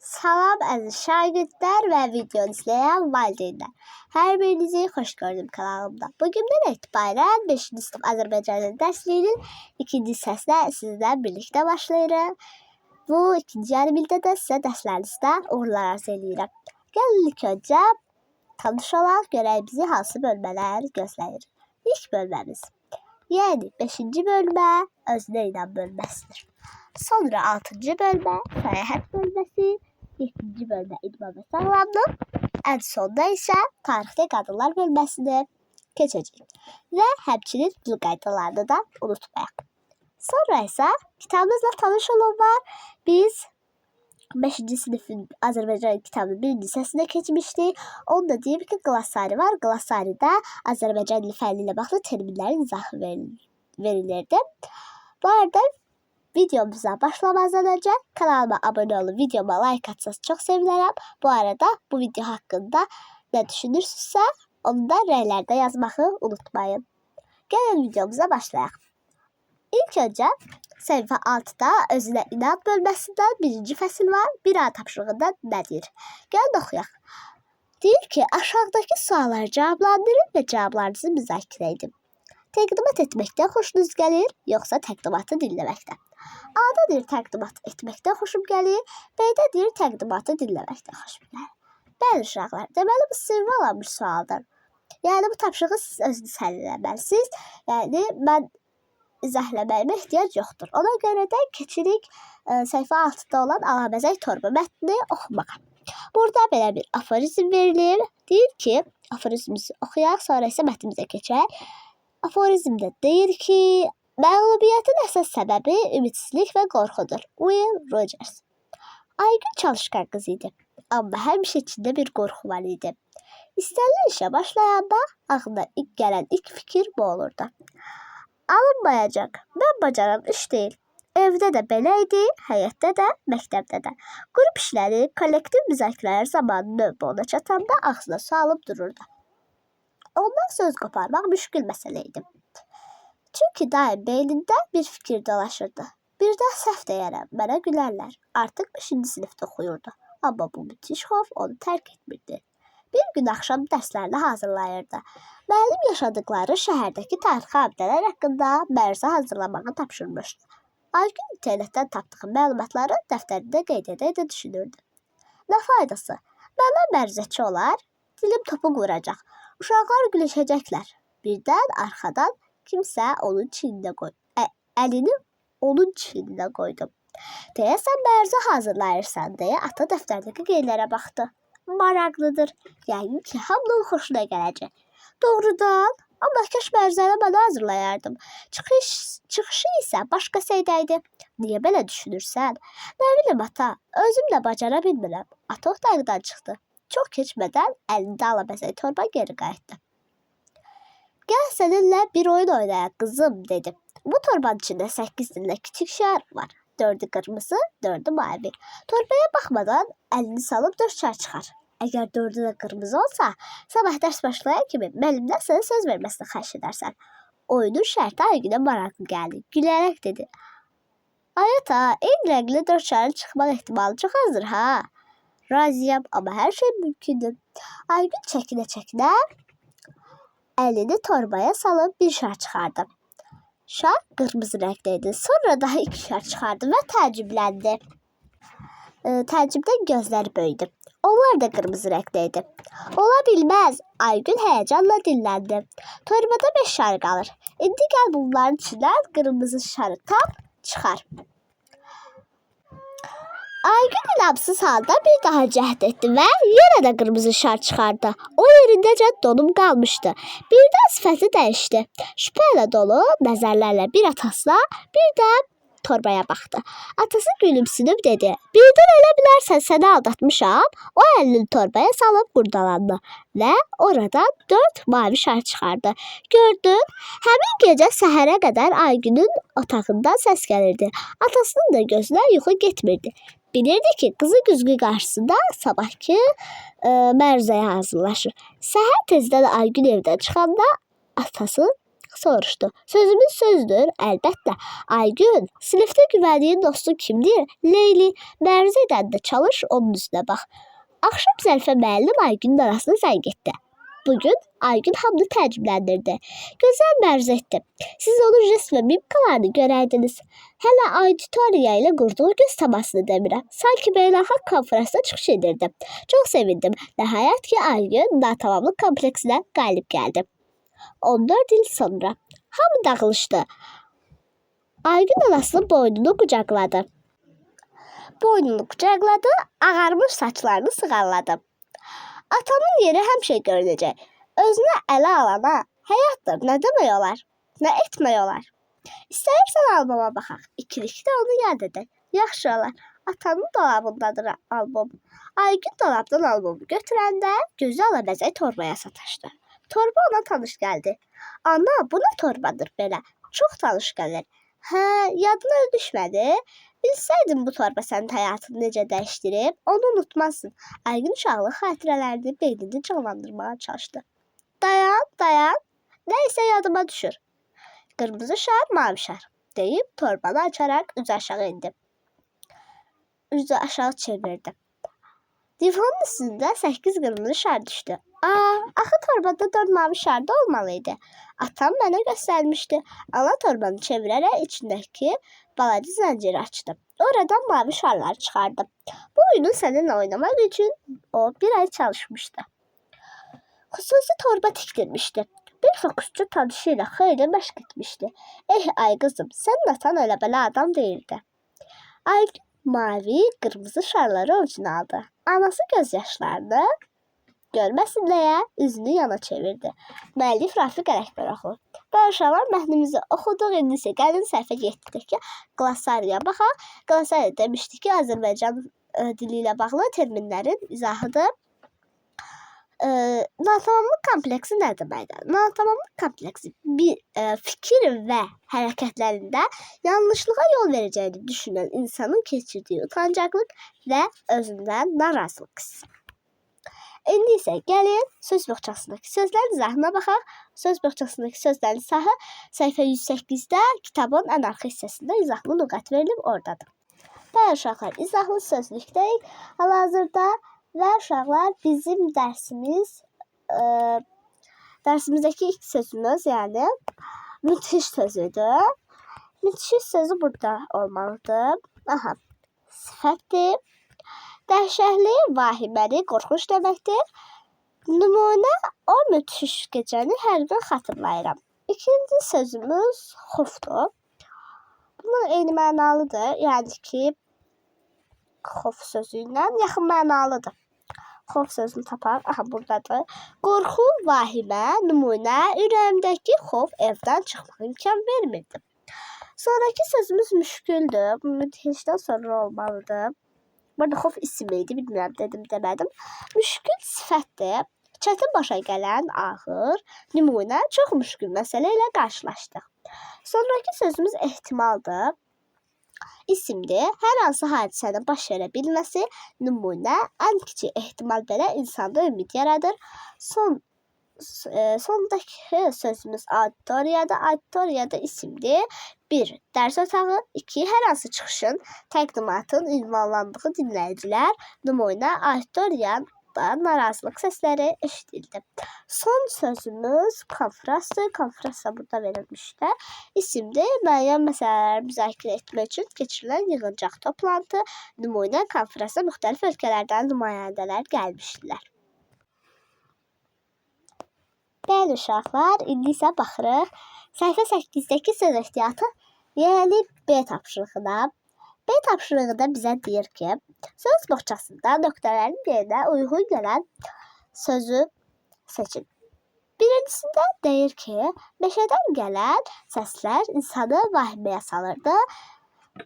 Salam əziz şagirdlər və videonu izləyən valideynlər. Hər birinizi xoş gördüm kanalımda. Bugündən etibarən 5-ci sinif Azərbaycan dili dərsliyinin 2-ci hissəsinə sizlə birlikdə başlayırıq. Bu 2-ci yarım ildə də sizə dərslərinizdə uğurlar arzu edirəm. Gəlin ilk öncə tanış olaq, görək bizi hansı bölmələr gözləyir. İlk bölməmiz, yəni 5-ci bölmə özünə inam bölməsidir. Sonra 6-cı bölmə səyahət bölməsi, 7-ci bölmə idman və sağlamlıq, ən sonda isə tarixdə qadınlar bölməsini keçəcək. Və həmçinin dil qaydalarını da unutmayaq. Sonra isə kitabımızla tanış olun var. Biz 5-ci sinifin Azərbaycan kitabının 1-ci hissəsinə keçmişdik. Onu da deyim ki, qlossari var. Glossaridə Azərbaycan dili fənni ilə bağlı terminlərin izahı verilirdi. Bu arada videomuza başlamazdan önce kanalıma abone olun, videoma like atsanız çok sevinirim. Bu arada bu video hakkında ne düşünürsünüzsə onu da rəylərdə yazmağı unutmayın. Gəlin videomuza başlayaq. İlk önce səhifə 6-da özünə inam bölməsindən 1-ci fəsil var. Bir A tapşırığında nə deyir? Gəlin oxuyaq. Deyir ki, aşağıdakı sualları cavablandırın və cavablarınızı müzakirə edin. Təqdimat etməkdən xoşunuz gəlir, yoxsa təqdimatı dinləməkdən? A-da deyir təqdimat etməkdən xoşum gəlir, B-də deyir təqdimatı dinləməkdən xoşum gəlir. Bəli uşaqlar, deməli bu sizin alanmış sualdır. Yəni bu tapşırığı siz özünüz həll eləməlisiniz. Yəni mən izahləməyimə ehtiyac yoxdur. Ona görə də keçirik səhifə 6-da olan Alabəzək torba mətnini oxumağa. Burada belə bir aforizm verilir. Deyir ki, aforizmimizi oxuyaq, sonra isə mətnimizə keçək. Aforizmdə deyir ki, məğlubiyyətin əsas səbəbi ümidsizlik və qorxudur. Will Rogers. Aygün çalışqan qız idi, amma həmişə içində bir qorxu var idi. İstənilən işə başlayanda ağlına ilk gələn ilk fikir bu olurdu. Alınmayacaq, mən bacaran iş deyil. Evdə də belə idi, həyətdə də, məktəbdə də. Qrup işləri, kollektiv müzakirələr zamanı növbə ona çatanda ağzına su alıb dururdu. Ondan söz qoparmaq müşkül məsələ idi. Çünki daim beynində bir fikir dolaşırdı. Birdən səhv deyərəm, mənə gülərlər. Artıq 5-ci sinifdə oxuyurdu. Amma bu müthiş xof onu tərk etmirdi. Bir gün axşam dərslərini hazırlayırdı. Müəllim yaşadıkları şəhərdəki tarixi abidələr haqqında məruzə hazırlamağı tapşırmışdı. Aygün internetdən tapdığı məlumatları dəftərində qeyd edə düşünürdü. Nə faydası? Mənə mərzəçi olar, dilim topu quracaq. Uşaqlar gülüşəcəklər. Birdən arxadan kimsə onun çiyninə qoydu. Əlini onun çiyninə qoydu. Deyəsən mərzə hazırlayırsan deyə ata dəftərdəki qeydlərə baxdı. Maraqlıdır. Yəqin ki, hamının xoşuna gələcək. Doğrudan, amma kəş mərzəni mən hazırlayardım. Çıxışı isə başqa səydəydi. Niyə belə düşünürsən? Nə bilim ata, özüm də bacara bilmirəm. Ata otaqdan çıxdı. Çox keçmədən əlində Alabəzək torba geri qayıtdı. Gəl səninlə bir oyun oynayaq qızım, dedi. Bu torbanın içində 8 dillə kiçik şar var. 4'ü qırmızı, 4'ü mavi. Torbaya baxmadan əlini salıb 4 şar çıxar. Əgər 4'ü də qırmızı olsa, sabah dərs başlayan kimi müəllimdən sənə söz verməsini xahiş edərsən. Oyunun şərti Aygünə maraqlı gəldi. Gülərək dedi. Ay ata, eyni rəngli 4 şarın çıxmaq ehtimalı çox azdır ha. Razıyam, amma hər şey mümkündür. Aygün çəkinə-çəkinə əlini torbaya salıb bir şar çıxardı. Şar qırmızı rəngdə idi. Sonra daha 2 şar çıxardı və təəccübləndi. Təəccübdən gözləri böyüdü. Onlar da qırmızı rəngdə idi. Ola bilməz, Aygün həyəcanla dinləndi. Torbada 5 şar qalır. İndi gəl bunların içindən qırmızı şarı tap, çıxar. Aygün inamsız halda bir daha cəhd etdi və yenə də qırmızı şar çıxardı. O yerindəcə donub qalmışdı. Birdən sifəti dəyişdi. Şübhə ilə dolu nəzərlərlə bir atasına, bir də torbaya baxdı. Atası gülümsünüb dedi. Birdən elə bilərsən səni aldatmışam. O əlini torbaya salıb qurdalandı və oradan 4 mavi şar çıxardı. Gördün, həmin gecə səhərə qədər Aygünün otağından səs gəlirdi. Atasının da gözünə yuxu getmirdi. Bilirdi ki, qızı güzgü qarşısında sabahki mərzəyə hazırlaşır. Səhər tezdən Aygün evdən çıxanda atası soruşdu. Sözümüz sözdür, əlbəttə. Aygün, sinifdə güvəndiyin dostun kimdir? Leyli, məruz edəndə çalış, onun üstünə bax. Axşam Zərifə müəllim Aygünün arasına zəng etdi. Bugün Aygün hamını təəccübləndirdi. Gözəl məruz etdi. Siz onun jest və mimikalarını görəydiniz. Hələ auditoriya ilə qurduğu göz təmasını demirəm. Sanki beynəlxalq konferansda çıxış edirdi. Çox sevindim. Nəhayət ki, Aygün natamamlıq kompleksinə qalib gəldi. 14 il sonra hamı dağılışdı. Aygün anasının boynunu qucaqladı. Ağarmış saçlarını sığalladı. Atamın yeri həmişə görünəcək. Özünə ələ alana həyatdır, nə demək olar, nə etmək olar. İstəyirsən alboma baxaq, ikilikdə onu yad edək. Yaxşı olar, atanın dolabındadır albom. Aygün dolabdan albomu götürəndə gözü alabəzək torbaya sataşdı. Torba ona tanış gəldi. Ana, bu nə torbadır belə? Çox tanış gəlir. Hə, yadına düşmədi. Bilsəydin bu torba sənin həyatını necə dəyişdirib, onu unutmazsın. Aygün uşaqlıq xatirələrini beynini canlandırmağa çalışdı. Dayan, nəysə yadıma düşür. Qırmızı şar, mavi şar deyib torbanı açaraq üzü aşağı indi. Üzü aşağı çevirdi. Divanın üstündə 8 qırmızı şar düşdü. Axı torbada 4 mavi şar da olmalıydı. Atam mənə göstərmişdi. Ana torbanı çevirərək içindəki balaca zənciri açdı. Oradan mavi şarlar çıxardı. Bu oyunu səninlə oynamaq üçün o bir ay çalışmışdı. Xüsusi torba tikdirmişdi. Bir fokusçu tanışı ilə xeyli məşq etmişdi. Ay qızım, sənin atan elə belə adam deyildi. Ay mavi, qırmızı şarları ovucuna aldı. Anası gözyaşlarını görməsin deyə üzünü yana çevirdi. Müəllif Rafiq Ələkbəroğlu. Uşaqlar mətnimizi oxuduq. İndi isə gəlin səhifə 7-dəki qlossariya baxaq. Qlossariya demişdik ki, Azərbaycan dili ilə bağlı terminlərin izahıdır. Natamamlıq kompleksi nə deməkdir? Natamamlıq kompleksi bir fikir və hərəkətlərində yanlışlığa yol verəcəyini düşünən insanın keçirdiyi utancaqlıq və özündən narazılıq hissi. İndi isə gəlin söz boğçasındakı sözlərin izahına baxaq. Söz boğçasındakı sözlərin izahı səhifə 108-də kitabın ən arxa hissəsində izahlı lüğət verilib oradadır. Bəli uşaqlar, izahlı sözlükdəyik hal-hazırda və uşaqlar bizim dərsimizdəki ilk sözümüz, yəni müthiş sözüdür. Müthiş sözü burada olmalıdır. Sifətdir. Dəhşətli, vahiməli, qorxunc deməkdir. Nümunə, o müthiş gecəni hər gün xatırlayıram. İkinci sözümüz xofdur. Bunlar eyni mənalıdır. Yəni ki, xof sözü ilə yaxın mənalıdır. Xof sözünü tapar. Buradadır. Qorxu, vahimə, nümunə, ürəyimdəki xof evdən çıxmaq imkan vermirdi. Sonraki sözümüz müşküldür. Müthişdən sonra olmalıdır. Burada xof isim idi, bilmirəm, demədim. Müşkül sifətdir. Çətin başa gələn, ağır, nümunə, çox müşkül məsələ ilə qarşılaşdıq. Sonraki sözümüz ehtimaldır. İsimdir. Hər hansı hadisənin baş verə bilməsi, nümunə, ən kiçik ehtimal belə insanda ümid yaradır. Sondakı sözümüz auditoriyadır. Auditoriyada isimdir. 1. Dərs otağı. 2. Hər hansı çıxışın, təqdimatın ünvanlandığı dinləyicilər. Nümunə, auditoriyada narazılıq səsləri eşidildi. Son sözümüz konfransdır. Konfrans da burada verilmişdir. İsimdir. Müəyyən məsələləri müzakirə etmək üçün keçirilən yığıncaq toplantı. Nümunə, konfransa müxtəlif ölkələrdən nümayəndələr gəlmişdilər. Bəli uşaqlar, indi isə baxırıq səhifə 8-dəki söz ehtiyatı, yəni B tapşırığına. B tapşırığında bizə deyir ki, söz boğçasında nöqtələrin yerinə uyğun gələn sözü seçin. Birincisində deyir ki, meşədən gələn səslər insanı vahiməyə salırdı.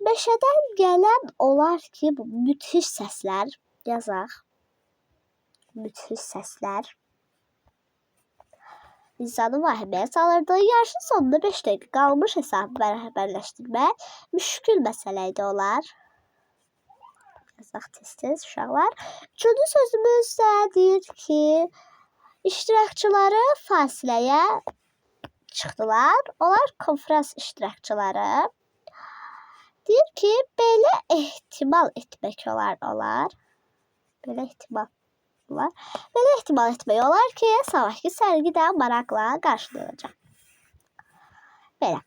Meşədən gələn olar ki, bu müthiş səslər, yazaq, müthiş səslər insanı vahiməyə salırdı. Yarışın sonunda 5 dəqiqə qalmış hesabı bərabərləşdirmək müşkül məsələ idi olar. Yazaq tez-tez uşaqlar. Üçüncü sözümüz də deyir ki, iştirakçıları fasiləyə çıxdılar. Onlar konfrans iştirakçıları. Deyir ki, belə ehtimal etmək olar. Belə ehtimal olar. Belə ehtimal etmək olar ki, sabahki sərgi də maraqla qarşılayacaq. Belə.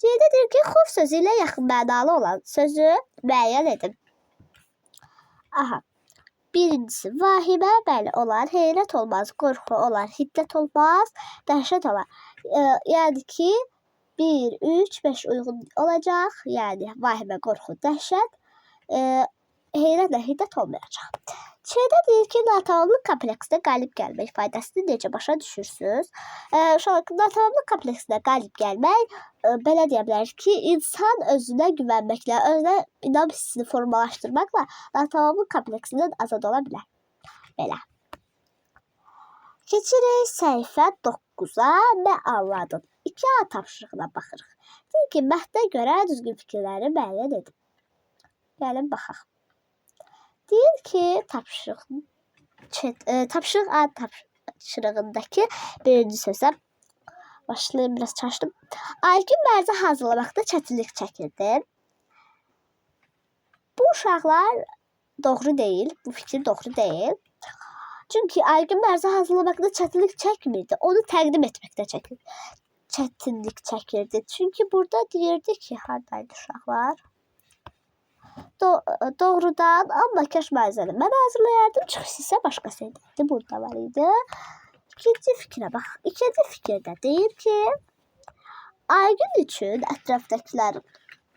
Ceydə deyir ki, xof sözü ilə yaxın mənalı olan sözü müəyyən edin. Aha. Birincisi, vahimə, bəli, olar, heyrət olmaz, qorxu olar, hiddət olmaz, dəhşət olar. Yəni ki, 1, 3, 5 uyğun olacaq. Yəni, vahimə, qorxu, dəhşət, heyrətlə hiddət olmayacaq. Şeydə deyir ki, natamamlıq kompleksində qalib gəlmək faydasını necə başa düşürsünüz? Natamamlıq kompleksində qalib gəlmək, belə deyə bilərik ki, insan özünə güvənməklə, özünə inam hissini formalaşdırmaqla natamamlıq kompleksindən azad ola bilər. Belə. Keçirik səhifə 9-a, nə anladın? 2A tapşırığına baxırıq. Deyir ki, mətnə görə düzgün fikirləri müəyyən edin. Gəlin, baxaq. Deyir ki, tapşırıq A tapşırığındakı birinci sözə başlayayım, biraz çaşdım. Aygün mərzi hazırlamaqda çətinlik çəkirdi. Bu uşaqlar doğru deyil, bu fikir doğru deyil. Çünki Aygün mərzi hazırlamaqda çətinlik çəkmirdi, onu təqdim etməkdə çətinlik çəkirdi. Çünki burada deyirdi ki, haradaydı uşaqlar? Doğrudan, amma kaş məzəni mən hazırlayardım, çıxış isə başqası edərdi. Burada var idi. İkinci fikrə bax. İkinci fikirdə deyir ki, Aygün üçün ətrafdakilərin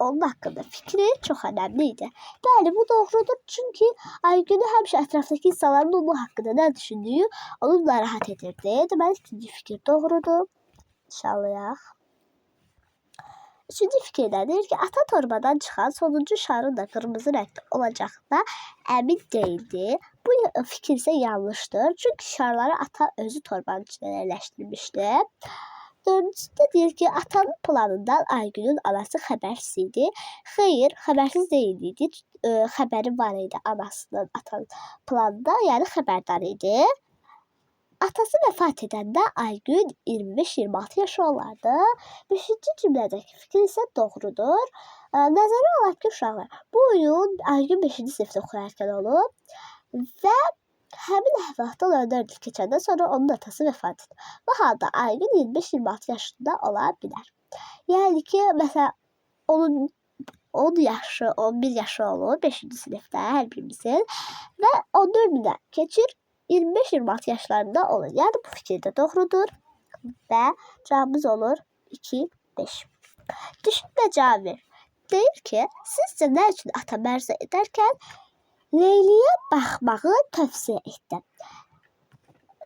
onun haqqında fikri çox önəmli idi. Bəli, bu doğrudur. Çünki Aygünü həmişə ətrafdakı insanların onun haqqında nə düşündüyü onu narahat edirdi. Deməli, ikinci fikir doğrudur. İnşallah. Üçüncü fikirdə deyir ki, ata torbadan çıxan sonuncu şarın da qırmızı rəngdə olacağına əmin deyildi. Bu fikir isə yanlışdır. Çünki şarları ata özü torbanın içində yerləşdirmişdi. Dördüncüsü də deyir ki, atanın planından Aygünün anası xəbərsiz idi. Xeyr, xəbərsiz deyildi. Xəbəri var idi anasının atanın planında, yəni xəbərdar idi. Atası vəfat edəndə Aygün 25-26 yaşı olardı. 5-ci cümlədəki fikir isə doğrudur. Nəzərə alaq ki, uşaqlar, bu oyun Aygün 5-ci sinifdə oxuyarkən olub və həmin əhvalatdan 14 il keçəndən sonra onun atası vəfat edir. Bu halda Aygün 25-26 yaşında ola bilər. Yəni ki, məsələn, onun 10 yaşı, 11 yaşı olur 5-ci sinifdə hər birimizin və 14 ilə keçir 25-26 yaşlarında olur. Yəni bu fikir də doğrudur və cavabımız olur 2, 5. Düşün və cavab ver. Deyir ki, sizcə nə üçün ata mərzi edərkən Leyliyə baxmağı tövsiyə etdi?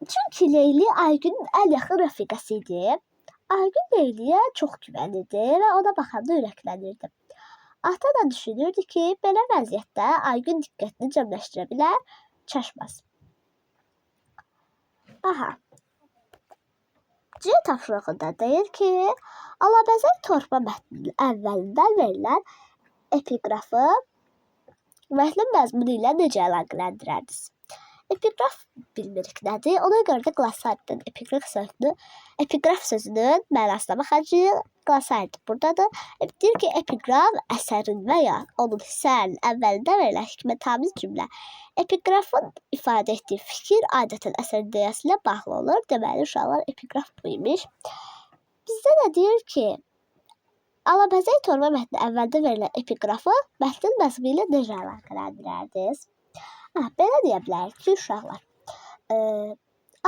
Çünki Leyli Aygünün ən yaxın rəfiqəsi idi. Aygün Leyliyə çox güvənirdi və ona baxanda ürəklənirdi. Ata da düşünürdü ki, belə vəziyyətdə Aygün diqqətini cəmləşdirə bilər, çaşmaz. Aha. C tapşırığında deyir ki, Alabəzək torba mətninin əvvəlindən verilən epiqrafı mətnin məzmunu ilə necə əlaqələndirərdiniz? Epiqraf bilmirik nədir. Ona görə də qlosariyadan epiqraf sözünün mənasına baxacağıq. Qlosariya buradadır. Deyir ki, epiqraf əsərin və ya onun hissələrinin əvvəlində verilən hikmətamiz cümlə. Epiqrafın ifadə etdiyi fikir adətən əsərin ideyası ilə bağlı olur. Deməli, uşaqlar epiqraf bu imiş. Bizdə də deyir ki, Alabəzək torba mətni əvvəldə verilən epiqrafı mətnin məzmunu ilə necə əlaqələndirərdiniz? Belə deyə bilərik ki, uşaqlar,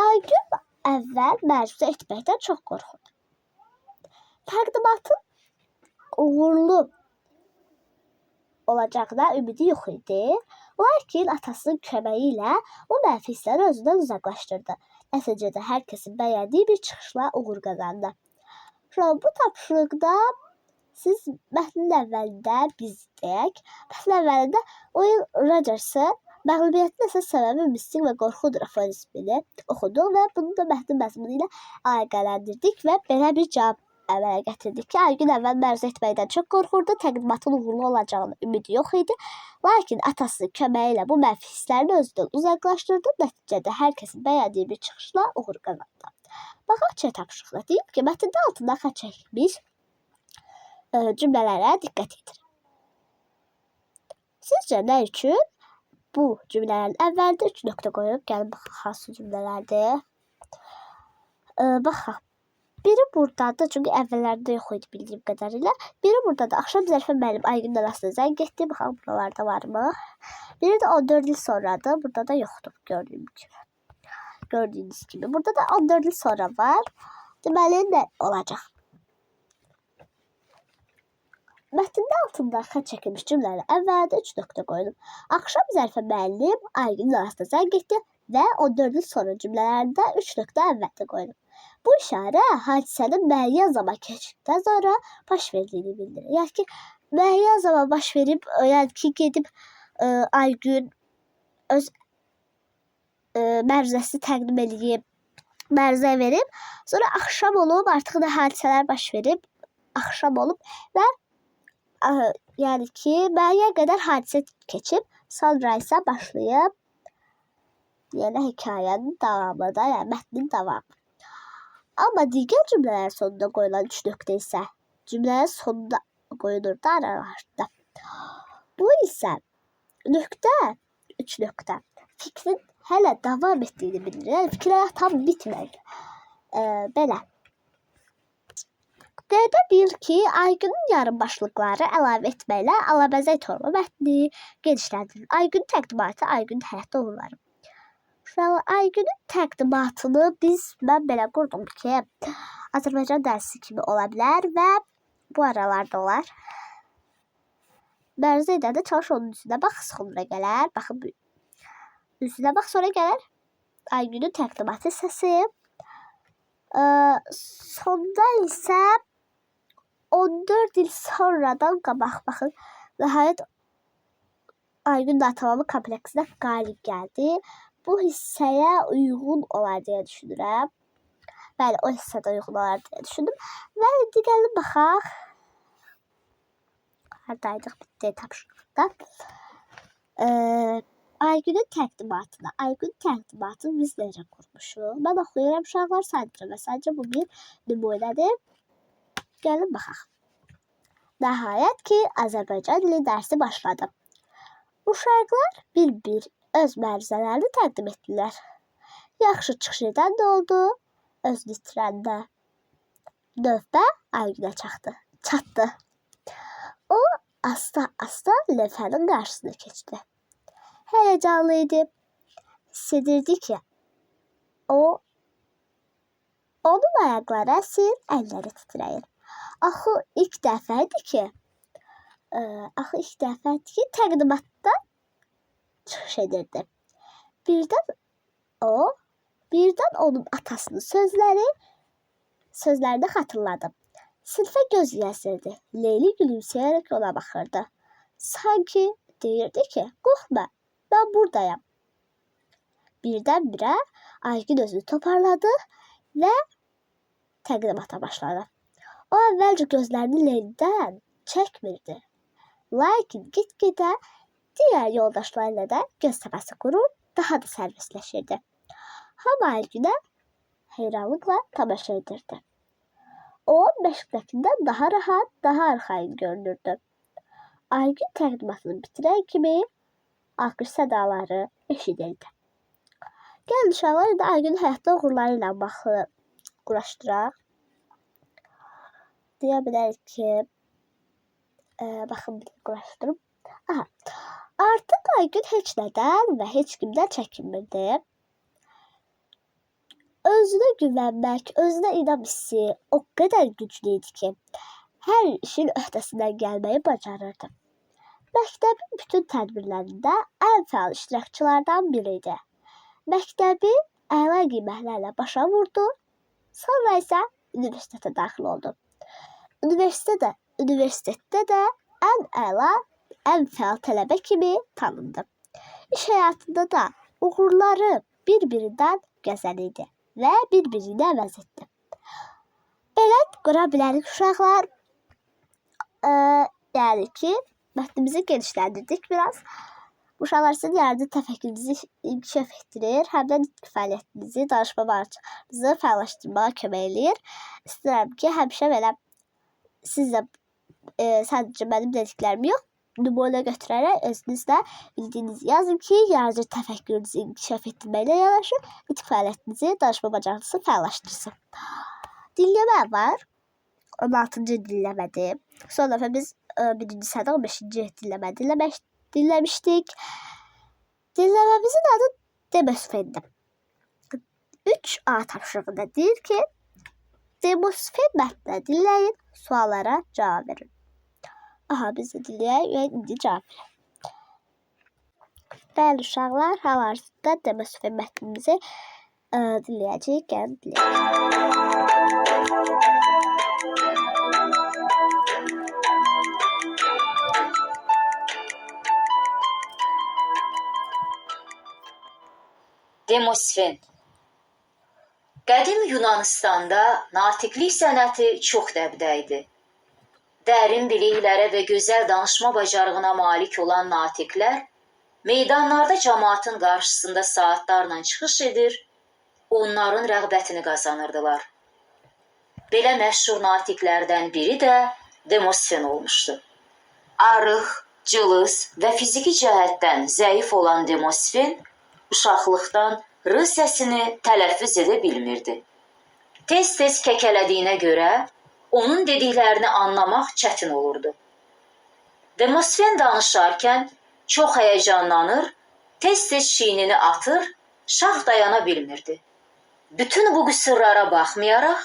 Aygün əvvəl məruzə etməkdən çox qorxurdu. Təqdimatın uğurlu olacağına ümidi yox idi. Lakin atasının köməyi ilə o mənfi hissləri özündən uzaqlaşdırdı. Nəticədə hər kəsin bəyəndiyi bir çıxışla uğur qazandı. Bu tapşırıqda siz mətnin əvvəlində biz deyək, mətnin əvvəlində Will Rogers'ı məğlubiyyətin əsas səbəbi mistik və qorxudur aforizmini oxuduq və bunu da mətnin məzmunu ilə əlaqələndirdik və belə bir cavab əmələ gətirdik ki, Aygün əvvəl məruzə etməkdən çox qorxurdu, təqdimatın uğurlu olacağına ümidi yox idi. Lakin atasının köməyi ilə bu mənfi hisslərini özündən uzaqlaşdırdı, nəticədə hər kəsin bəyəndiyi bir çıxışla uğur qazandı. Baxaq C tapşırıqda deyib ki, mətndə altında xətt çəkilmiş cümlələrə diqqət yetirin. Sizcə nə üçün bu cümlələrin əvvəlində 3 nöqtə qoyub? Gəlin baxaq hansı cümlələrdir. Baxaq. Biri buradadır, çünki əvvəllərdə yox idi bildiyim qədərilə. Biri buradadır. Axşam Zərifə müəllim Aygünün anasına zəng getdi. Baxaq buralarda varmı? Biri də 14 il sonradır. Burada da yoxdur gördüyünüz kimi. Burada da 14 il sonra var. Deməli nə olacaq? Mətndə altında xətt çəkilmiş cümlələri əvvəldə 3 nöqtə qoydum. Axşam Zərifə müəllim Aygünün anasına zəng getdi və 14 il sonra cümlələrində 3 nöqtə əvvəldə qoydum. Bu işarə hadisənin müəyyən zaman keçdikdən sonra baş verdiyini bildirir. Yəni ki, müəyyən zaman baş verib, yəni ki, gedib Aygün öz məruzəsini təqdim edib, məruzə verib, sonra axşam olub, artıq da hadisələr baş verib, axşam olub və yəni ki, müəyyən qədər hadisə keçib, sonra isə başlayıb yəni hekayənin davamında, yəni mətnin davamı. Amma digər cümlələrin sonunda qoyulan 3 nöqtə isə cümlənin sonunda qoyulurdu aralarında. Bu isə nöqtə, 3 nöqtə fikrin hələ davam etdiyini bildirir. Yəni fikirlər tam bitmir. Belə. Qeyd bil ki, Aygünün yarımbaşlıqları əlavə etməklə alabəzək torba mətni genişləndirir. Aygünün təqdimatı, Aygünün həyatda uğurları. Aygünün təqdimatını mən belə qurdum ki, Azərbaycan dərsi kimi ola bilər və bu aralarda olar. Məruzə edəndə çalış onun üstünə bax, sonra gələr. Baxın, üstünə bax, sonra gələr. Aygünün təqdimatı hissəsi. Sonda isə 14 il sonradan qabaq, baxın, nəhayət Aygün Natamamı kompleksinə qalib gəldi. Bu hissəyə uyğun olar deyə düşünürəm. Bəli, o hissədə uyğun olar deyə düşündüm. Və indi gəlin baxaq. Haradaydıq, bitdi tapşırıqda. Aygünün təqdimatına. Aygünün təqdimatını biz necə qurmuşuq? Mən oxuyuram uşaqlar sadəcə və sadəcə bu bir nümunədir. Gəlin baxaq. Nəhayət ki, Azərbaycan dili dərsi başladı. Uşaqlar bir-bir öz məruzələrini təqdim etdilər. Yaxşı çıxış edən də oldu, özünü itirəndə. Növbə Aygünə çatdı. O, asta-asta lövhənin qarşısına keçdi. Həyəcanlı idi. Hiss edirdi ki, onun ayaqları əsir, əlləri titrəyir. Axı ilk dəfədir ki, təqdimatda çıxış edirdi. Birdən onun atasının sözlərini xatırladı. Sinifə göz gəzdirdi. Leyli gülümsəyərək ona baxırdı. Sanki deyirdi ki, qorxma, mən buradayam. Birdən-birə Aygün özünü toparladı və təqdimata başladı. O əvvəlcə gözlərini Leylidən çəkmirdi. Lakin get-gedə digər yoldaşlarıyla da göz təməsi qurub daha da sərbəstləşirdi. Hamı Aygünə heyranlıqla tamaşa edirdi. O, məşqdəkindən daha rahat, daha arxayın görünürdü. Aygün təqdimatını bitirən kimi alqış sədaları eşidildi. Gəlin uşaqlar, indi Aygünün həyatda uğurları ilə baxı quraşdıraq. Deyə bilərik ki, baxın, quraşdırım. Artıq Aygün heç nədən və heç kimdən çəkinmirdi. Özünə güvənmək, özünə inam hissi o qədər güclü idi ki, hər işin öhdəsindən gəlməyi bacarırdı. Məktəbin bütün tədbirlərində ən fəal iştirakçılardan biri idi. Məktəbi əla qiymətlərlə başa vurdu, sonra isə universitetə daxil oldu. Universitetdə də ən əla, ən fəal tələbə kimi tanındı. İş həyatında da uğurları bir-birindən gözəl idi və bir-birini əvəz etdi. Belə qura bilərik uşaqlar. Yəni ki, mətnimizi genişləndirdik biraz. Bu uşaqlar sizin yaradıcı təfəkkürünüzü inkişaf etdirir, həm də nitq fəaliyyətinizi, danışma bacarığınızı fəallaşdırmağa kömək eləyir. İstəyirəm ki, həmişə belə siz də sadəcə mənim dediklərimi yox, nümunə götürərək özünüz də bildiyinizi yazın ki, yaradıcı təfəkkürünüzü inkişaf etdirməklə yanaşı nitq fəaliyyətinizi, danışma bacarığınızı fəallaşdırsın. Dinləmə var. 16-cı dinləmədir. Son dəfə biz 1-ci sənə 15-ci dinləmə dinləmişdik. Dinləməmizin adı Demosfendir. 3A tapşırığında deyir ki, Demosfen mətnini dinləyin, suallara cavab verin. Aha, biz də dinləyək və indi cavab verin. Bəli uşaqlar, hal-hazırda Demosfen mətnimizi dinləyəcəyik. Gəlin dinləyək. Demosfen. Qədim Yunanistanda natiqlik sənəti çox dəbdə idi. Dərin biliklərə və gözəl danışma bacarığına malik olan natiqlər meydanlarda cəmaatın qarşısında saatlarla çıxış edir, onların rəğbətini qazanırdılar. Belə məşhur natiqlərdən biri də Demosfen olmuşdu. Arıq, cılız və fiziki cəhətdən zəif olan Demosfen uşaqlıqdan r səsini tələffüz edə bilmirdi. Tez-tez kəkələdiyinə görə onun dediklərini anlamaq çətin olurdu. Demosfen danışarkən çox həyəcanlanır, tez-tez çiynini atır, şax dayana bilmirdi. Bütün bu qüsurlara baxmayaraq,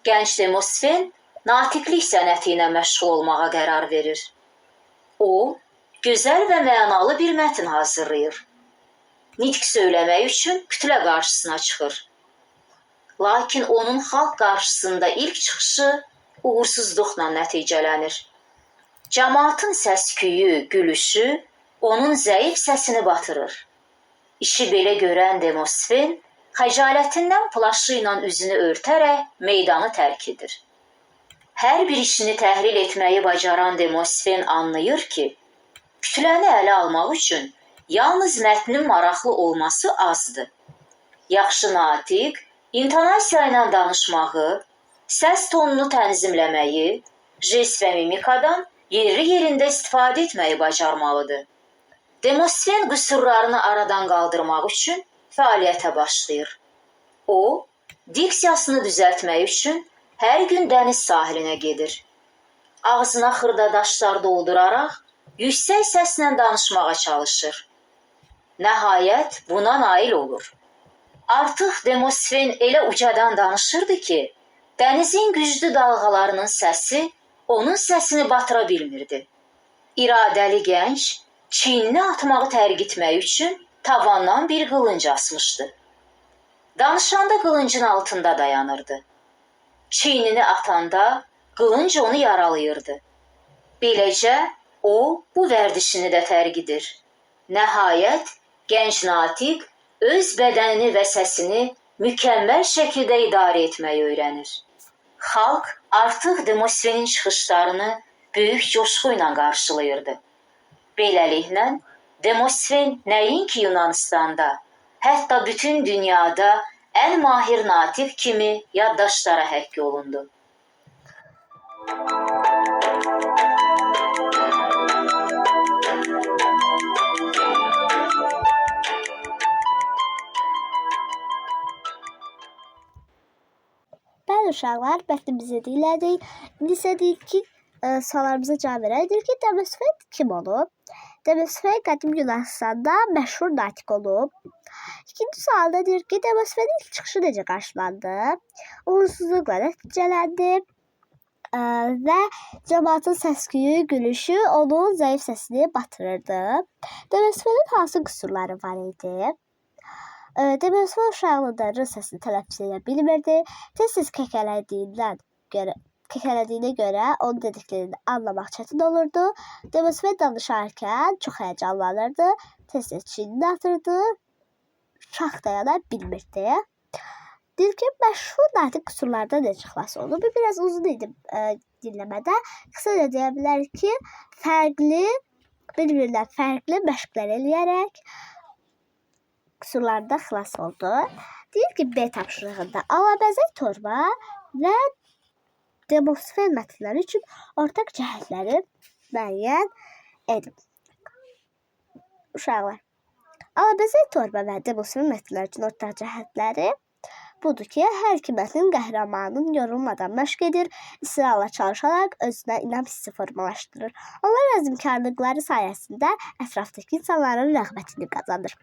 gənc Demosfen natiqlik sənəti ilə məşğul olmağa qərar verir. O, gözəl və mənalı bir mətn hazırlayır. Nitq söyləmək üçün kütlə qarşısına çıxır. Lakin onun xalq qarşısında ilk çıxışı uğursuzluqla nəticələnir. Cəmaatın səs-küyü, gülüşü onun zəif səsini batırır. İşi belə görən Demosfen xəcalətindən plaşı ilə üzünü örtərək meydanı tərk edir. Hər bir işini təhlil etməyi bacaran Demosfen anlayır ki, kütləni ələ almaq üçün yalnız mətnin maraqlı olması azdır. Yaxşı natiq, intonasiya ilə danışmağı, səs tonunu tənzimləməyi, jest və mimikadan yerli-yerində istifadə etməyi bacarmalıdır. Demosfen qüsurlarını aradan qaldırmaq üçün fəaliyyətə başlayır. O, diksiyasını düzəltmək üçün hər gün dəniz sahilinə gedir. Ağzına xırda daşlar dolduraraq yüksək səslə danışmağa çalışır. Nəhayət buna nail olur. Artıq Demosfen elə ucadan danışırdı ki, dənizin güclü dalğalarının səsi onun səsini batıra bilmirdi. İradəli gənc çiynini atmağı tərk etmək üçün tavandan bir qılınc asmışdı. Danışanda qılıncın altında dayanırdı. Çiynini atanda qılınc onu yaralayırdı. Beləcə o bu vərdişini də tərk edir. Nəhayət gənc natiq öz bədənini və səsini mükəmməl şəkildə idarə etməyi öyrənir. Xalq artıq Demosfenin çıxışlarını böyük coşqu ilə qarşılayırdı. Beləliklə, Demosfen nəinki Yunanistanda, hətta bütün dünyada ən mahir natiq kimi yaddaşlara həkk olundu. Bəli uşaqlar, mətnimizi dinlədik. İndi isə deyik ki, suallarımıza cavab verədik ki, Demosfen kim olub? Demosfen qədim Yunanistanda məşhur natiq olub. İkinci sualda deyir ki, Demosfenin ilk çıxışı necə qarşılandı? Uğursuzluqla nəticələndi və cəmaatın səs-küyü, gülüşü onun zəif səsini batırırdı. Demosfenin hansı qüsurları var idi? Demosfen uşaqlığında r səsini tələffüz edə bilmirdi. Tez-tez kəkələdiyinə görə onun dediklərini anlamaq çətin olurdu. Demosfen danışarkən çox həyəcanlanırdı. Tez-tez çiynini atırdı. Şax dayana bilmirdi. Deyir ki, məşhur natiq qüsurlardan necə xilas oldu? Bu biraz uzun idi dinləmədə. Qısaca deyə bilərik ki, fərqli bir-birindən fərqli məşqlər eləyərək qüsurlardan xilas oldu. Deyir ki, B tapşırığında alabəzək torba və demosfen mətnləri üçün ortaq cəhətləri müəyyən edin. Uşaqlar, alabəzək torba və demosfen mətnləri üçün ortaq cəhətləri budur ki, hər iki mətnin qəhrəmanının yorulmadan məşq edir, israrla çalışaraq özünə inam hissi formalaşdırır. Onlar əzmkarlıqları sayəsində ətrafdakı insanların rəğbətini qazanır.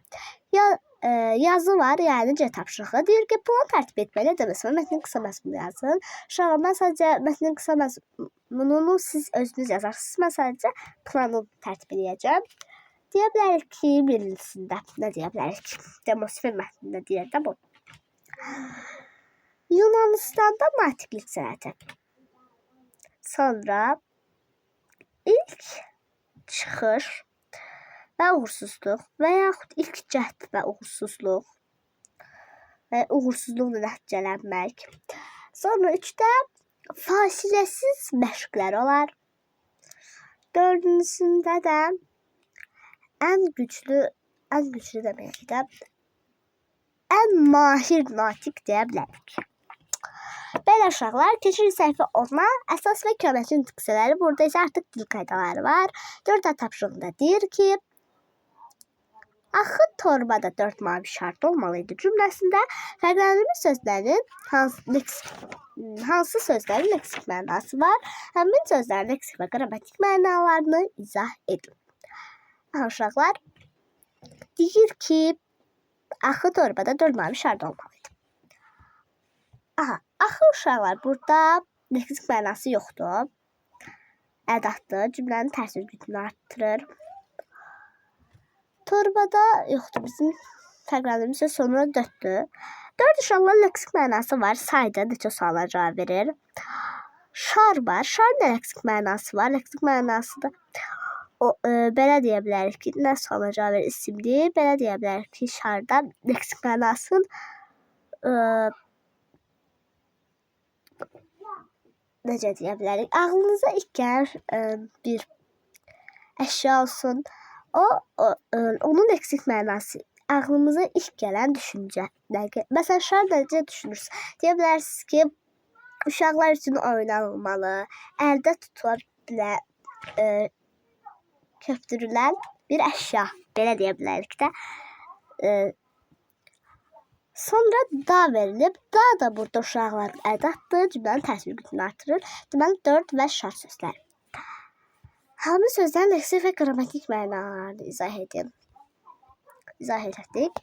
Yazı var, yəni C tapşırığı. Deyir ki, plan tərtib etməli demosfen mətnin qısa məzmunu yazın. Uşaqlar, mən sadəcə mətnin qısa məzmununu siz özünüz yazarsınız. Mən sadəcə planı tərtib edəcəm. Deyə bilərik ki, birincisində nə deyə bilərik? Demosfen mətnində deyir də bu. Yunanistanda natiklik sənəti. Sonra ilk çıxış və uğursuzluq və yaxud ilk cəhd və uğursuzluq və uğursuzluqla nəticələnmək. Sonra 3-də fasiləsiz məşqlər olar. 4-cüsündə də ən güclü deməkdir də ən mahir natik deyə bilərik. Belə uşaqlar, keçirik səhifə 10-a. Əsas və köməkli nütqsələri. Burada isə artıq dil qaydaları var. 4 tapşırığında deyir ki, axı torbada 4 mavi şart olmalıydı cümləsində fərqləndirmə sözlərinin hansı sözlərin leksik mənası var? Həmin sözlərin leksik və qrammatik mənalarını izah edin. Uşaqlar, deyir ki, axı torbada 4 mavi şart olmalıydı. Axı uşaqlar, burada leksik mənası yoxdur. Ədatdır, cümlənin təsir gücünü arttırır. Torbada yoxdur, bizim fərqləndirmə söz sonra 4-dür. 4 uşaqlar leksik mənası var, sayda neçə suala cavab verir. Şar var, şarın da leksik mənası var. Leksik mənası da belə deyə bilərik ki, nə suala cavab verir isimdir. Belə deyə bilərik ki, şarda leksik mənasının necə deyə bilərik? Ağlınıza ilk gələn bir əşya olsun. Onun leksik mənası ağlımıza ilk gələn düşüncə. Məsələn, şar necə düşünürsünüz? Deyə bilərsiniz ki, uşaqlar üçün oynanılmalı, əldə tutula köpdürülən bir əşya. Belə deyə bilərik də. Sonra da verilib. Da da burada uşaqların ədatdır. Cümlənin təsir gücünü artırır. Deməli, 4 və şart sözləri. Həmin sözlərin leksik və qrammatik mənalarını izah edin. İzah etdik.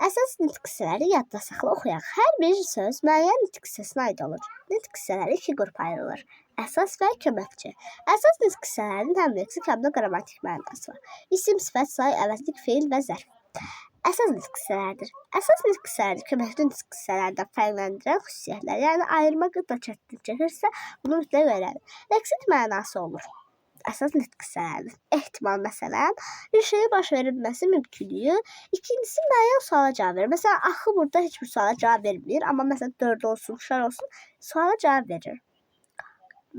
Əsas nitq hissələri yadda saxla, oxuyaq. Hər bir söz müəyyən nitq hissəsinə aid olur. Nitq hissələri 2 qrupa ayrılır. Əsas və köməkçi. Əsas nitq hissələrinin həm leksik, həm də qrammatik mənası var. İsim, sifət, say, əvəzlik, feil və zərf. Əsas nitq hissələrdir. Əsas nitq hissələri köməkli nitq hissələrdən fərqləndirən xüsusiyyətlər. Yəni, ayırmaq da çətinlik çəkirsə, bunu mütləq öyrənin. Leksik mənası olur. Əsas nitq hissələrdir. Ehtimal, məsələn, bir şeyin baş verilməsi mümkünlüyü. İkincisi, müəyyən suala cavab verir. Məsələn, axı burada heç bir suala cavab vermir. Amma məsələn, 4 olsun, şar olsun, suala cavab verir.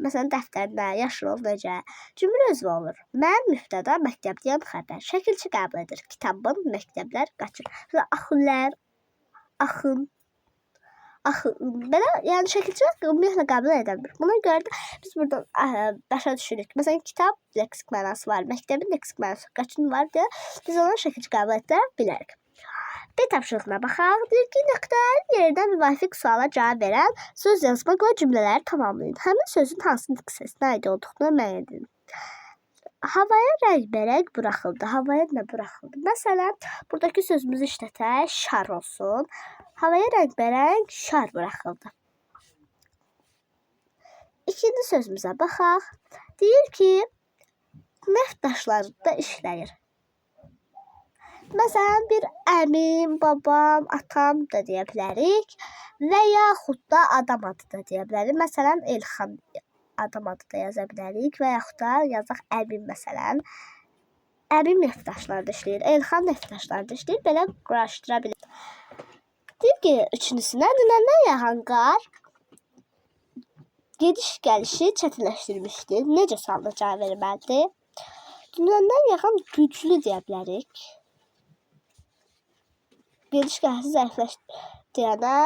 Məsələn, dəftərdə, yaşıl necə? Cümlə özü olur. Mən müftəda məktəbdəyəm xəbər. Şəkilçi qəbul edir. Kitabın, məktəblər qaçır. Axınlar, axın. Belə, yəni şəkilçilər ümumiyyətlə qəbul edəmir. Buna görə də biz buradan başa düşürük. Məsələn, kitab leksik mənası var, məktəbin leksik mənası qaçın var deyə biz ona şəkilçi qəbul edə bilərik. B tapşırığına baxaq. Deyir ki, nöqtələrin yerindən müvafiq suala cavab verən söz yazmaqla cümlələri tamamlayın. Həmin sözün hansı nitq hissəsinə aid olduğunu müəyyən edin. Havaya rəng-bərəng buraxıldı. Havaya nə buraxıldı? Məsələn, buradakı sözümüzü işlətək, şar olsun. Havaya rəng-bərəng şar buraxıldı. İkinci sözümüzə baxaq. Deyir ki, neft daşlarında işləyir. Məsələn, bir əmim, babam, atam da deyə bilərik və yaxud da adam adı da deyə bilərik. Məsələn, Elxan adam adı da yaza bilərik və yaxud da yazaq əmim məsələn. Əmim neftdaşlarda işləyir, Elxan neftdaşlarda işləyir. Belə quraşdıra bilərik. Deyir ki, üçüncüsünə dünəndən yağan qar gediş gəlişi çətinləşdirmişdir. Necə sualına cavab verməlidir? Dünəndən yaxın güclü deyə bilərik. Geniş qəhri zərifləşdirənə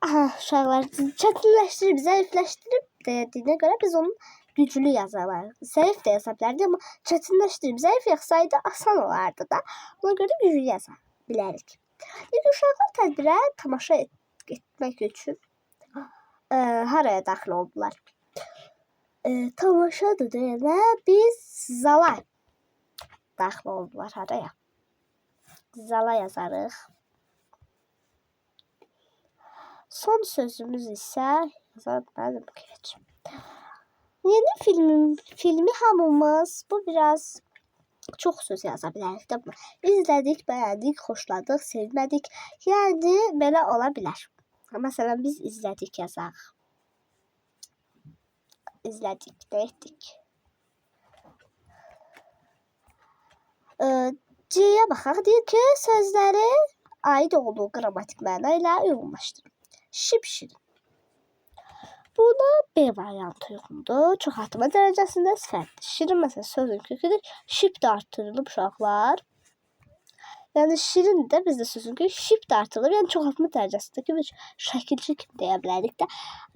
uşaqlar çətinləşdirib, zəifləşdirib dediyinə görə biz onun güclü yazarıq. Zəif də yaza bilərdik, amma çətinləşdirib, zəif yazsaydı asan olardı da. Ona görə güclü yaza bilərik. İlk uşaqlar tədbirə tamaşa etmək üçün haraya daxil oldular? Tamaşadır deyənə biz zala daxil oldular. Haraya? Zala yazarıq. Son sözümüz isə yazarım ki, yeni filmi hamımız bu biraz çox söz yaza bilərik də. İzlədik, bəyəndik, xoşladıq, sevmədik. Yəni belə ola bilər. Məsələn biz izlədik yazaq. İzlədik, nə etdik? C-yə baxaq. Deyir ki, sözləri aid olduğu qrammatik məna ilə uyğunlaşdırın. Şipşirin. Buna B variantı uyğundur. Çoxaltma dərəcəsində sifətdir. Şirin məsələn sözün köküdür. Şip də artırılıb uşaqlar. Yəni şirin də bizdə sözün kökü şip də artırılıb. Yəni çoxaltma dərəcəsindəki bir şəkilçi kimi deyə bilərik də.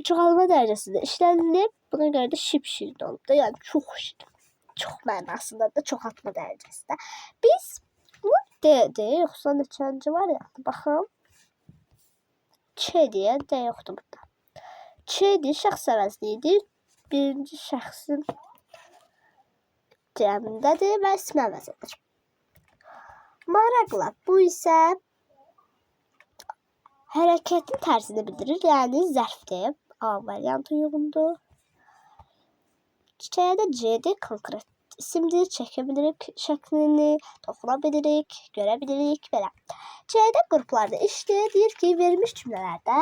Çoxaltma dərəcəsində işlənilib. Buna görə də şipşirin olub da. Yəni çox şirin. Çox mənasında da çoxaltma dərəcəsində. Biz bu D-dir. Yoxsa neçənci var ya? Baxın. Ç deyə D yoxdur burada. Ç-dir, şəxs əvəzliyidir. Birinci şəxsin cəmindədir və ismi əvəzidir. Maraqla. Bu isə hərəkətin tərzini bildirir. Yəni zərfdir. A variantı uyğundur. Çiçəyə də C-dir, konkret isimdir. Çəkə bilirik şəklini, toxuna bilirik, görə bilirik, belə. C-də qruplarda işləyir. Deyir ki, verilmiş cümlələrdə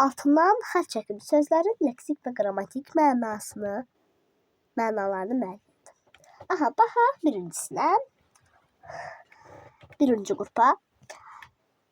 altından xətt çəkilmiş sözlərin leksik və qrammatik mənalarını müəyyən edin. Aha, baxaq birincisinə. Birinci qrupa.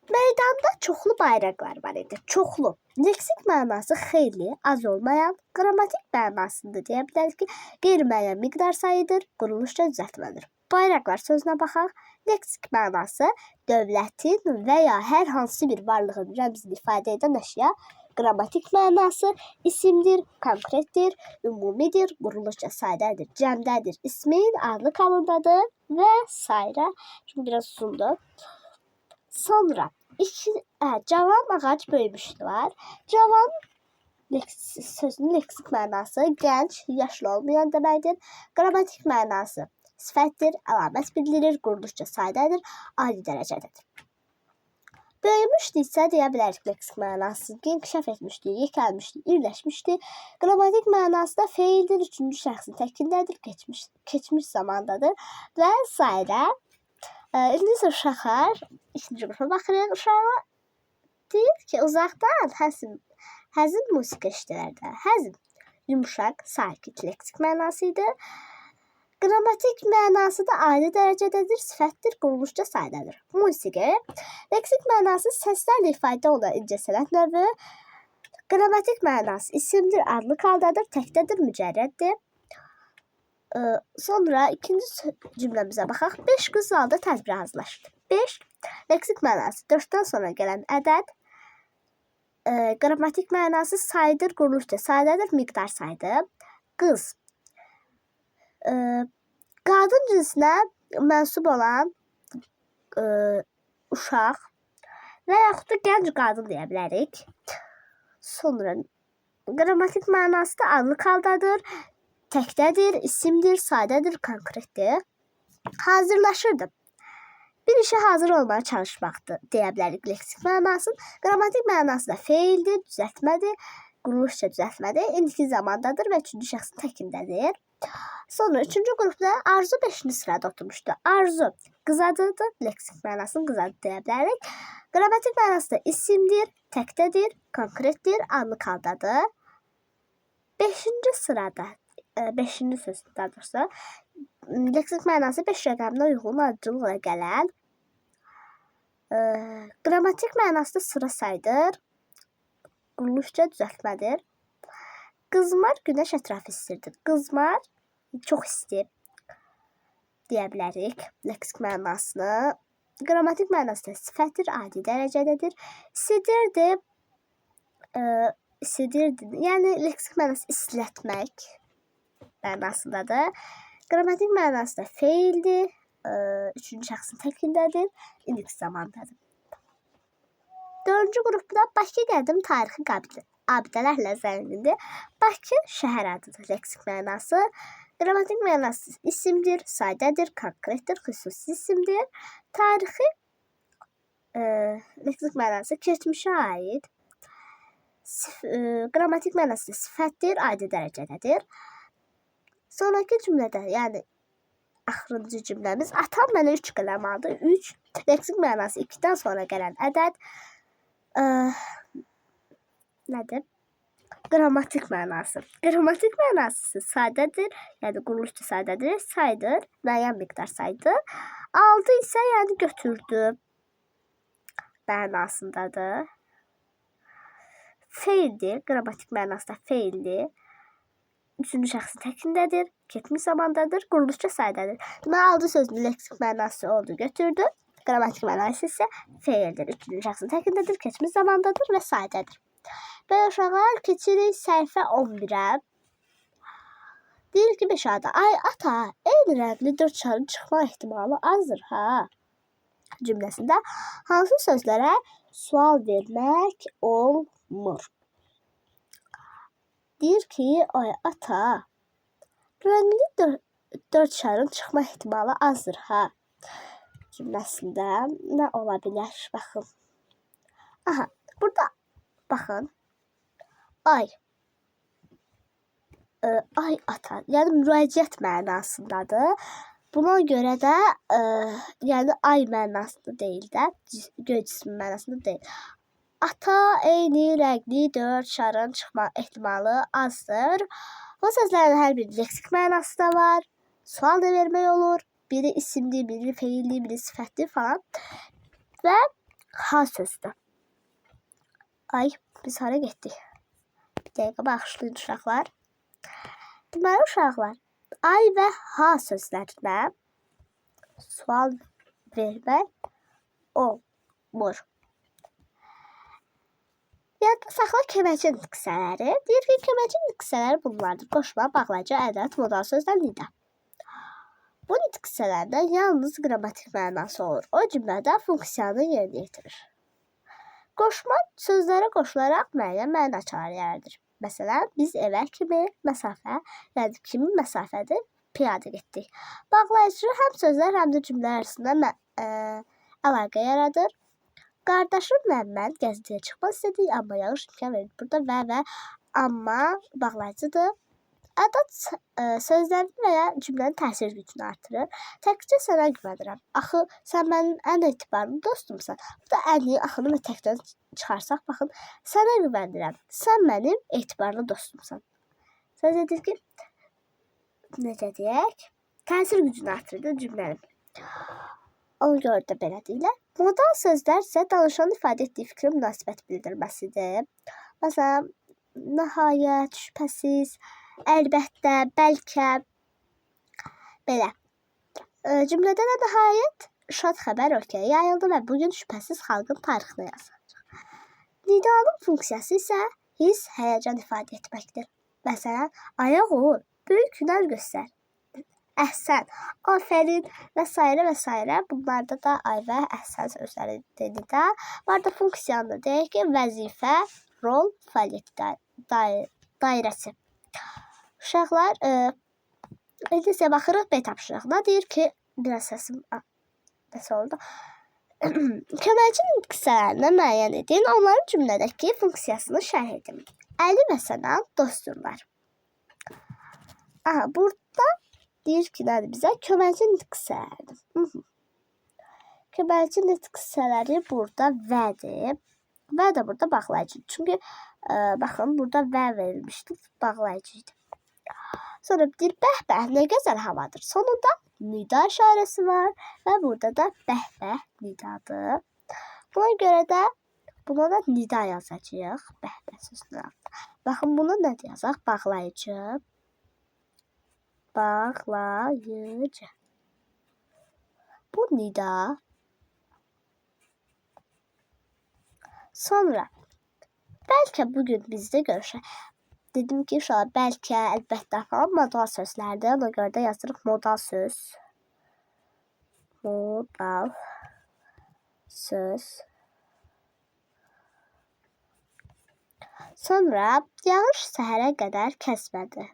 Meydanda çoxlu bayraqlar var idi. Çoxlu. Leksik mənası xeyli, az olmayan, qrammatik mənasında deyə bilərik ki, qeyri-müəyyən miqdar sayıdır, quruluşca düzəltmədir. Bayraqlar sözünə baxaq. Leksik mənası dövlətin və ya hər hansı bir varlığın rəmzini ifadə edən əşya. Qrammatik mənası isimdir, konkretdir, ümumidir, quruluşca sadədir, cəmdədir, ismin adlı halındadır və s. Şimdi biraz uzundur. Sonra cavan ağac böyümüşdü var. Cavan sözünün leksik mənası gənc, yaşlı olmayan deməkdir. Qrammatik mənası sifətdir, əlamət bildirir, quruluşca sadədir, adi dərəcədədir. Böyümüşdü isə deyə bilərik leksik mənası inkişaf etmişdi, yekəlmişdi, irləşmişdi. Qrammatik mənası da feildir, üçüncü şəxsin təkindədir, keçmiş zamandadır və s. İndi uşaqlar ikinci qrupa baxırıq. Uşaqlar deyir ki, uzaqdan həzin musiqi eşidirlər. Həzin yumuşaq, sakit leksik mənası idi. Qrammatik mənası da adi dərəcədədir, sifətdir, quruluşca sadədir. Musiqi leksik mənası səslərlə ifadə olan incə sənət növü. Qrammatik mənası isimdir, adlı haldadır, təkdədir, mücərrəddir. Sonra ikinci cümləmizə baxaq. 5 qız zalda tədbirə hazırlaşdı. 5 leksik mənası 4-dən sonra gələn ədəd. Qrammatik mənası sayıdır, quruluşca sadədir, miqdar sayıdır. Qız qadın cinsinə mənsub olan uşaq və yaxud da gənc qadın deyə bilərik. Sonra qrammatik mənası da adlı haldadır, təkdədir, isimdir, sadədir, konkretdir. Hazırlaşırdı. Bir işə hazır olmaya çalışmaqdır deyə bilərik leksik mənasını. Qrammatik mənası da feildir, düzəltmədir, quruluşca düzəltmədir, indiki zamandadır və üçüncü şəxsin təkindədir. Sonra üçüncü qrupda Arzu 5-ci sırada oturmuşdu. Arzu qız adıdır, leksik mənasını qız adı deyə bilərik. Qrammatik mənası da isimdir, təkdədir, konkretdir, adlı haldadır. 5-ci sırada 5-ci sözdə dursa, leksik mənası 5 rəqəminə uyğun ardıcılıqla gələn. Qrammatik mənası da sıra sayıdır, quruluşca düzəltmədir. Qızmar günəş ətrafı istidir. Qızmar çox isti deyə bilərik leksik mənasını. Qrammatik mənası da sifətdir, adi dərəcədədir. İstidirdi, istidirdi. Yəni leksik mənası islətmək mənasındadır. Qrammatik mənası da feildir, üçüncü şəxsin təkindədir, indiki zamandadır. Dördüncü qrupda Bakı qədim tarixi abidələrlə zəngindir. Bakı şəhər adıdır, leksik mənası. Qrammatik mənası isimdir, sadədir, konkretdir, xüsusi isimdir. Tarixi leksik mənası keçmişə aid. Qrammatik mənası sifətdir, adi dərəcədədir. Sonraki cümlədə, yəni axırıncı cümləmiz atam mənə 3 qələm aldı. 3 leksik mənası 2-dən sonra gələn ədəd. Nədir? Qrammatik mənası. Qrammatik mənası sadədir, yəni quruluşda sadədir, saydır, müəyyən miqdar saydır. 6 isə yəni götürdü mənasındadır. Feildir, qrammatik mənası da feildir. Üçüncü şəxsin təkindədir, keçmiş zamandadır, quruluşca saydadır. Deməli, 6 sözün leksik mənası oldu, götürdü. Qrammatik mənası isə feildir, üçüncü şəxsin təkindədir, keçmiş zamandadır və saydadır. Və uşaqlar keçirik səhifə 11-ə. Deyir ki, 5 adı. Ay ata, eyni rəngli 4 çarın çıxma ehtimalı azdır ha. Cümləsində hansı sözlərə sual vermək olmur? Deyir ki, ay ata, rəngli 4 çarın çıxma ehtimalı azdır ha. Cümləsində nə ola bilər? Baxın. Aha, burada baxın. Ay. Ay ata, yəni müraciət mənasındadır. Buna görə də yəni ay mənasında deyil də, göy cismi mənasında deyil. Ata eyni rəngli 4 şarın çıxma ehtimalı azdır. Bu sözlərin hər bir leksik mənası da var. Sual da vermək olur. Biri isimli, biri feilli, biri sifətli falan. Və ha sözüdür. Ay, biz hara getdik? Bir dəqiqə bağışlayın uşaqlar. Deməli uşaqlar, ay və ha sözlərinə sual vermək olmur. Yadda saxla köməkçi nüqsələri. Deyir ki, köməkçi nüqsələri bunlardır. Qoşma, bağlayıcı, ədəd, modal sözlər, nida. Bu nüqsələrdə yalnız qrammatik mənası olur. O cümlədə funksiyanı yerinə yetirir. Qoşma sözlərə qoşularaq müəyyən mənaçalar yaradır. Məsələn, biz evə kimi məsafə, yəni kimi məsafədir, piyada getdik. Bağlayıcı həm sözlər, həm də cümlə arasında əlaqə yaradır. Qardaşım Məmməd gəzintiyə çıxmaq istədik, amma yağış imkan verir. Burada və amma bağlayıcıdır. Ədəd sözlərin və ya cümlənin təsir gücünü artırır. Təkcə sənə güvənirəm. Axı, sən mənim ən etibarlı dostumsan. Burada əni, axını və təkdən çıxarsaq, baxın, sənə güvənirəm. Sən mənim etibarlı dostumsan. Söz edir ki, necə deyək? Təsir gücünü artırır cümlənin. Ona görə də belə deyilər. Modal sözlər isə danışanın ifadə etdiyi fikri münasibət bildirməsidir. Məsələn, nəhayət, şübhəsiz, əlbəttə, bəlkə, belə. Cümlədə də nəhayət şad xəbər ölkəyə yayıldı və bugün şübhəsiz xalqın tarixinə yazılacaq. Nidanın funksiyası isə hiss, həyəcan ifadə etməkdir. Məsələn, ayaq ol, böyük hünər göstər, əhsən, afərin və s. və s. Bunlarda da ay və əhsən sözləri dedi də. Burada funksiyanı da deyək ki, vəzifə, rol, fəaliyyət dairəsi. Uşaqlar, sizə baxırıq B tapşırığına. Deyir ki, biraz səsim nəsə oldu. Köməkçi nüqsələrini müəyyən edin. Onların cümlədəki funksiyasını şərh edin. Əli və Sənan dostdurlar. Aha, burada deyir ki, nədir bizə? Köməkçi nüqsələri. Köməkçi nüqsələri burada vədir. Və də burada bağlayıcı. Çünki, baxın, burada və verilmişdir, bağlayıcı idi. Sonra deyir, bəh-bəh, nə gözəl havadır. Sonunda nida işarəsi var və burada da bəh-bəh nidadır. Buna görə də Buna da nida yazacağıq. Bəhbə sözünün altına. Baxın, buna nə yazaq? Bağlayıcı. Bağlayıcı. Bu nida. Sonra bəlkə bugün bizdə görüşək. Dedim ki, uşaqlar bəlkə, əlbəttə falan modal sözlərdir. Ona görə də yazırıq modal söz. Modal söz. Sonra yağış səhərə qədər kəsmədi.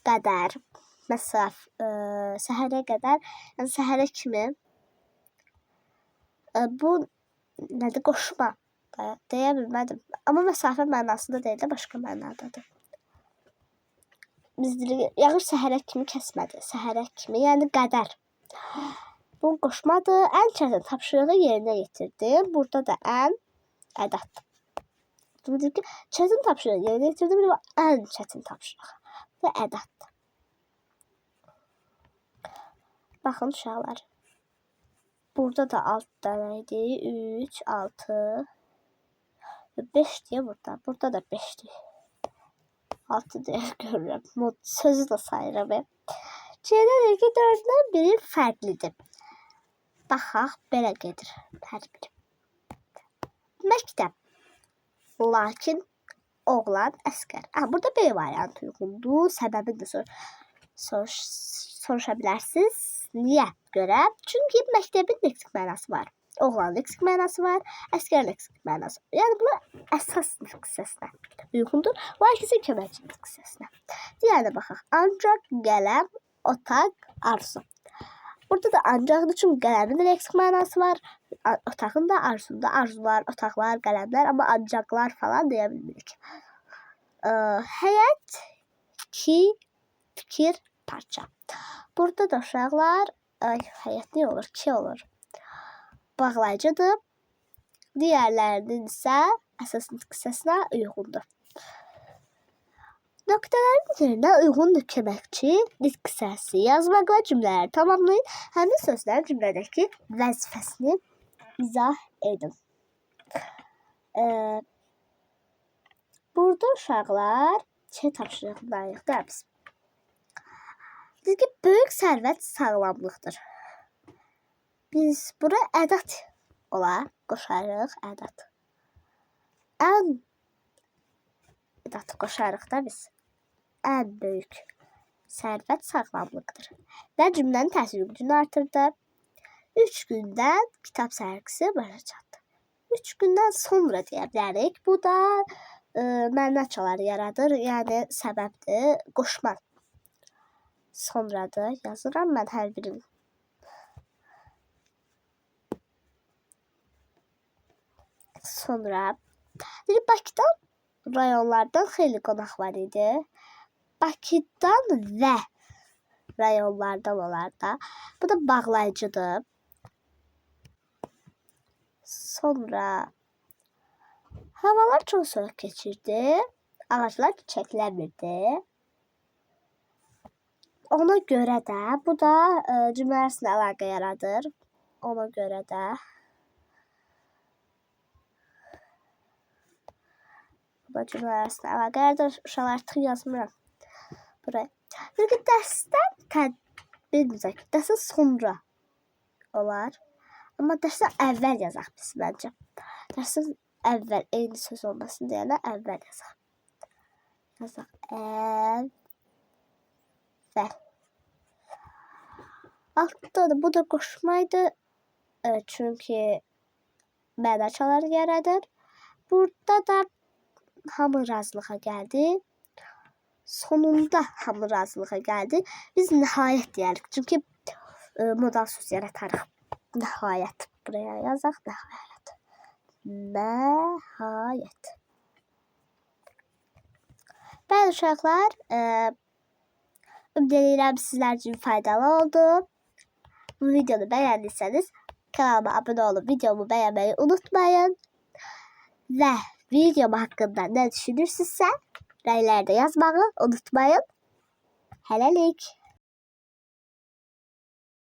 Qədər. Səhərə qədər, yəni səhərə kimi. Bu nədir? Qoşma. Deyə bilmədim. Amma məsafə mənasında deyil də, başqa mənadadır. Biz deyirik, yağış səhərə kimi kəsmədi. Səhərə kimi, yəni qədər. Bu qoşmadır. Ən çətin tapşırığı yerinə yetirdim. Burada da ən ədatdır. Dedik ki, çətin tapşırığı yerinə yetirdim. Bu ən çətin tapşırıq. Bu ədatdır. Baxın uşaqlar. Burada da 6 dənə idi. 3, 6, 5 deyə burada. Burada da 5 deyə. 6 deyə görürəm. Sözü də sayıram. Çeyrək ki, 4-dən biri fərqlidir. Baxaq, belə gedir hər biri. Məktəb. Lakin oğlan əskər. Burada B variantı uyğundur. Səbəbini də soruşa bilərsiniz. Niyə görə? Çünki məktəbin leksik mənası var. Oğlanın leksik mənası var. Əskərin leksik mənası var. Yəni bunlar əsas hissəsinə uyğundur. Lakin isə köməkçi hissəsinə. Digərinə baxaq. Ancaq, qələm, otaq, arzu. Burada da ancaqdır, çünki qələmin də leksik mənası var. Otağın da, arzunun da, arzular, otaqlar, qələmlər, amma ancaqlar falan deyə bilmirik. Həyət, fikir, parça. Burada da uşaqlar, həyət nə olur? 2 olur. Bağlayıcıdır. Digərlərinin isə əsas hissəsinə uyğundur. Nöqtələrin üzərinə uyğundur köməkçi hissəsi. Yazmaqla cümlələri tamamlayın. Həmin sözlərin cümlədəki vəzifəsini izah edin. Burada uşaqlar tapşırıqlarıyıqdır biz. Dedik ki, böyük sərvət sağlamlıqdır. Biz bura ədat olar, qoşarıq ədat. Ən ədatı qoşarıq da biz. Ən böyük sərvət sağlamlıqdır. Və cümlənin təsir gücünü artırdı. 3 gündən kitab sərgisi başa çatdı. 3 gündən sonra deyə bilərik. Bu da mənaçalar yaradır. Yəni səbəbdir. Qoşma sonradır. Yazıram mən hər birini. Sonra Bakıdan, rayonlardan xeyli qonaq var idi. Bakıdan və rayonlardan olar da. Bu da bağlayıcıdır. Sonra havalar çox soyuq keçirdi. Ağaclar çiçəklənmirdi. Ona görə də bu da cümlə arasında əlaqə yaradır. Ona görə də cümlə arasında əlaqə yaradır. Uşaqlar artıq yazmıram buraya. Çünki dərsdən bilməyəcək. Dərsdən sonra olar. Amma dərsdən əvvəl yazaq biz məncə. Dərsdən əvvəl eyni söz olmasın deyənə əvvəl yazaq. Yazaq əvvəl. Altda da bu da qoşmaydı. Çünki mənaçalar yaradır. Burada da hamı razılığa gəldi. Sonunda hamı razılığa gəldi. Biz nihayət deyərik. Çünki modal söz yaratarıq. Nihayət. Buraya yazaq. Nihayət. Nihayət. Bəli uşaqlar, ümid edirəm sizlər üçün faydalı oldu. Bu videonu bəyəndiysəniz kanalıma abunə olub videomu bəyənməyi unutmayın. Və videom haqqında nə düşünürsünüzsə, rəylərdə yazmağı unutmayın. Hələlik.